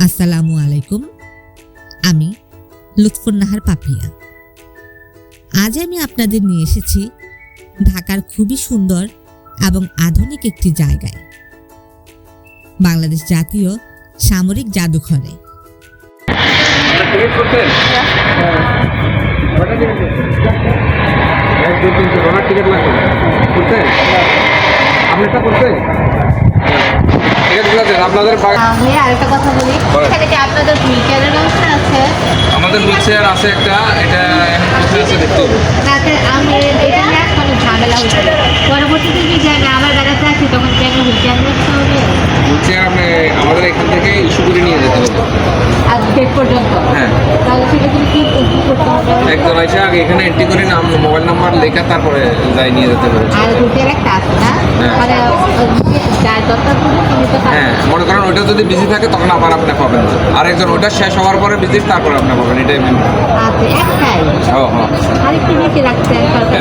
আসসালামু আলাইকুম। আমি লুৎফুন্নাহার পাপিয়া। আজ আমি আপনাদের নিয়ে এসেছি ঢাকার খুবই সুন্দর এবং আধুনিক একটি জায়গায়, বাংলাদেশ জাতীয় সামরিক জাদুঘরে। আরেকটা কথা বলি, এখানে কি আপনাদের হুইল চেয়ারের ব্যবস্থা আছে? আমাদের হুইল চেয়ার আছে একটা, এটা কোথায় আছে দেখতে হবে। আমি এটা নিয়ে এখন ঝামেলা হচ্ছে, পরবর্তীতে যদি জায়গা আবার বেড়াতে আসি তখন কি একটা হুইল চেয়ার ব্যবস্থা হবে? হুইল চেয়ার আপনি আমাদের এখান থেকে ইস্যু করে নিয়ে যেতে হবে। আজ ডেট পর্যন্ত? হ্যাঁ। তাহলে সেটা কি করতে হবে? একজন এসে আগে এখানে এন্ট্রি করে নাম মোবাইল নাম্বার লেখা তারপরে যাই নিয়ে যেতে হবে। আর হুইল চেয়ার একটা আছে না, মানে যার দরকার পড়বে তিনি তো হ্যাঁ, মনে করেন ওইটা যদি বিজি থাকে তখন আবার আপনি পাবেন, আর একজন ওইটা শেষ হওয়ার পরে বিজি তারপরে আপনি পাবেন, এটাই মেন। আছে একটাই, আরেকটু বেশি রাখতে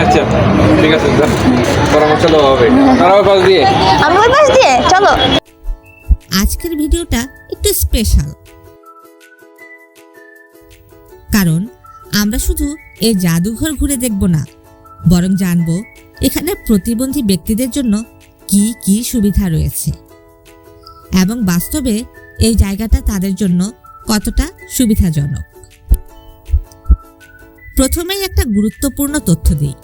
আচ্ছা ঠিক আছে, পরামর্শ দেওয়া হবে। তারাও পাশ দিয়ে আমার পাশ দিয়ে চলো। আজকের ভিডিওটা একটু স্পেশাল, কারণ আমরা শুধু এই জাদুঘর ঘুরে দেখব না, বরং জানব এখানে প্রতিবন্ধী ব্যক্তিদের জন্য কি কি সুবিধা রয়েছে এবং বাস্তবে এই জায়গাটা তাদের জন্য কতটা সুবিধাজনক। প্রথমেই একটা গুরুত্বপূর্ণ তথ্য দিই।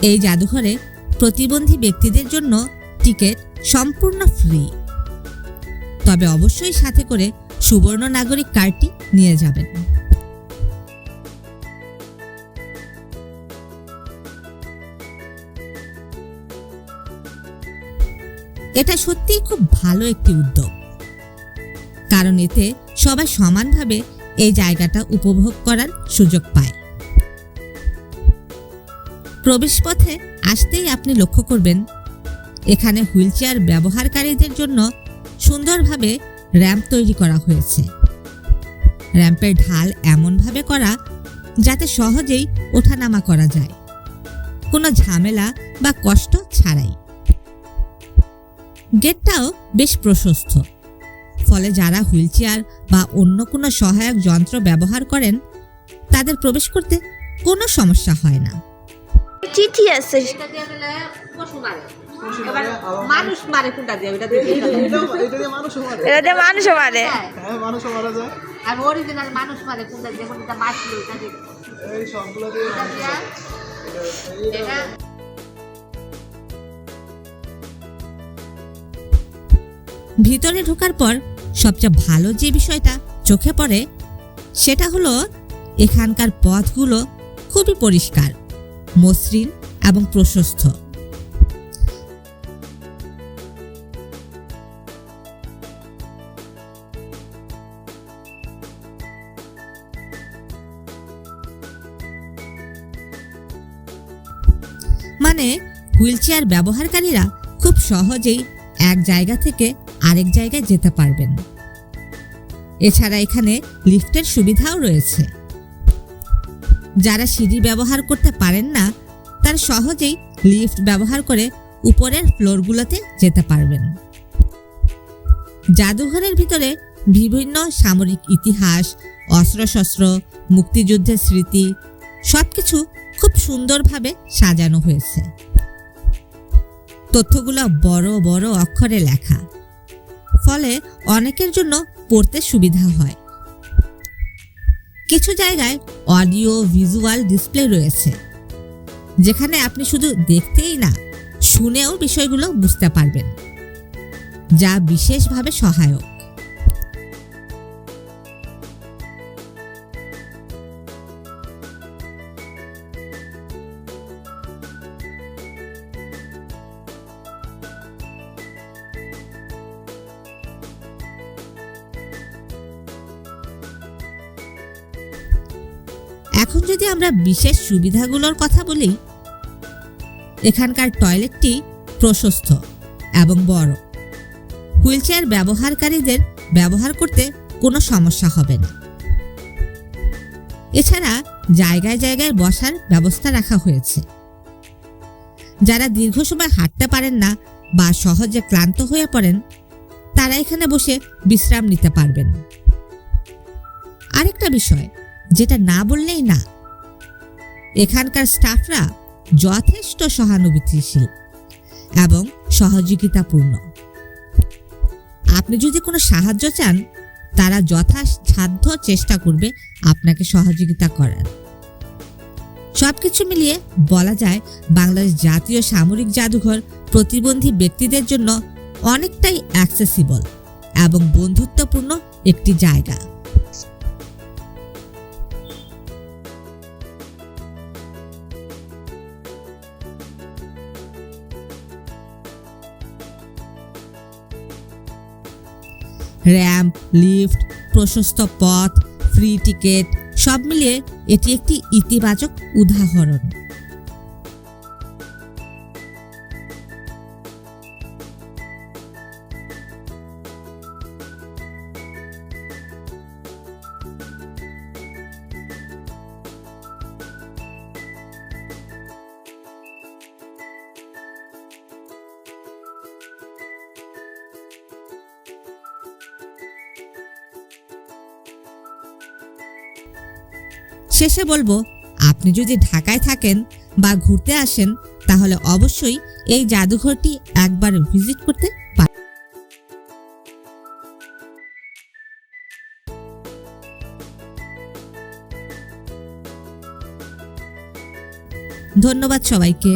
এই জাদুঘরে প্রতিবন্ধী ব্যক্তিদের জন্য টিকিট সম্পূর্ণ ফ্রি, তবে অবশ্যই সাথে করে সুবর্ণ নাগরিক কার্ডটি নিয়ে যাবেন। এটা সত্যিই খুব ভালো একটি উদ্যোগ, কারণ এতে সবাই সমানভাবে এই জায়গাটা উপভোগ করার সুযোগ পায়। প্রবেশপথে আসতেই আপনি লক্ষ্য করবেন এখানে হুইলচেয়ার ব্যবহারকারীদের জন্য সুন্দরভাবে র্যাম্প তৈরি করা হয়েছে। র্যাম্পের ঢাল এমনভাবে করা যাতে সহজেই ওঠানামা করা যায়, কোনো ঝামেলা বা কষ্ট ছাড়াই। গেটটাও বেশ প্রশস্ত, ফলে যারা হুইলচেয়ার বা অন্য কোনো সহায়ক যন্ত্র ব্যবহার করেন তাদের প্রবেশ করতে কোনো সমস্যা হয় না। চিঠি আছে, মানুষ মারে কোনটা দিয়ে? এটা দিয়ে মানুষ মারে, মানুষ মারা যায়। আর অরিজিনাল মানুষ মারে কোনটা দিয়ে? কোনটা মাছলো এটা দিয়ে? এই সবগুলো দিয়ে এটা ভিতরে ঢোকার পর সবচেয়ে ভালো যে বিষয়টা চোখে পড়ে সেটা হলো এখানকার পথগুলো খুবই পরিষ্কার, মসৃণ এবং প্রশস্ত। মানে হুইলচেয়ার ব্যবহারকারীরা খুব সহজেই এক জায়গা থেকে আরেক জায়গায় যেতে পারবেন। এছাড়া এখানে লিফটের সুবিধাও রয়েছে। যারা সিঁড়ি ব্যবহার করতে পারেন না তারা সহজেই লিফট ব্যবহার করে উপরের ফ্লোরগুলোতে যেতে পারবেন। জাদুঘরের ভিতরে বিভিন্ন সামরিক ইতিহাস, অস্ত্রশস্ত্র, মুক্তিযুদ্ধের স্মৃতি সবকিছু খুব সুন্দরভাবে সাজানো হয়েছে। তথ্যগুলো বড় বড় অক্ষরে লেখা, ফলে অনেকের জন্য পড়তে সুবিধা হয়। কিছু জায়গায় অডিও ভিজুয়াল ডিসপ্লে রয়েছে, যেখানে আপনি শুধু দেখতেই না শুনেও বিষয়গুলো বুঝতে পারবেন, যা বিশেষভাবে সহায়ক। এখন যদি আমরা বিশেষ সুবিধাগুলোর কথা বলি, এখানকার টয়লেটটি প্রশস্ত এবং বড়। হুইলচেয়ার ব্যবহারকারীদের ব্যবহার করতে কোনো সমস্যা হবে না। এছাড়া জায়গায় জায়গায় বসার ব্যবস্থা রাখা হয়েছে। যারা দীর্ঘ সময় হাঁটতে পারেন না বা সহজে ক্লান্ত হয়ে পড়েন তারা এখানে বসে বিশ্রাম নিতে পারবেন। আরেকটা বিষয় যেটা না বললেই না, এখানকার স্টাফরা যথেষ্ট সহানুভূতিশীল এবং সহযোগিতাপূর্ণ। আপনি যদি কোনো সাহায্য চান, তারা যথাসাধ্য চেষ্টা করবে আপনাকে সহযোগিতা করার। সবকিছু মিলিয়ে বলা যায় বাংলাদেশ জাতীয় সামরিক জাদুঘর প্রতিবন্ধী ব্যক্তিদের জন্য অনেকটাই অ্যাক্সেসিবল এবং বন্ধুত্বপূর্ণ একটি জায়গা। র্যাম্প, লিফট, প্রশস্ত পথ, ফ্রি টিকেট সব মিলিয়ে এটি একটি ইতিবাচক উদাহরণ। শেষে বলবো, আপনি যদি ঢাকায় থাকেন বা ঘুরতে আসেন, তাহলে অবশ্যই এই জাদুঘরটি একবার ভিজিট করতে পারেন। ধন্যবাদ সবাইকে।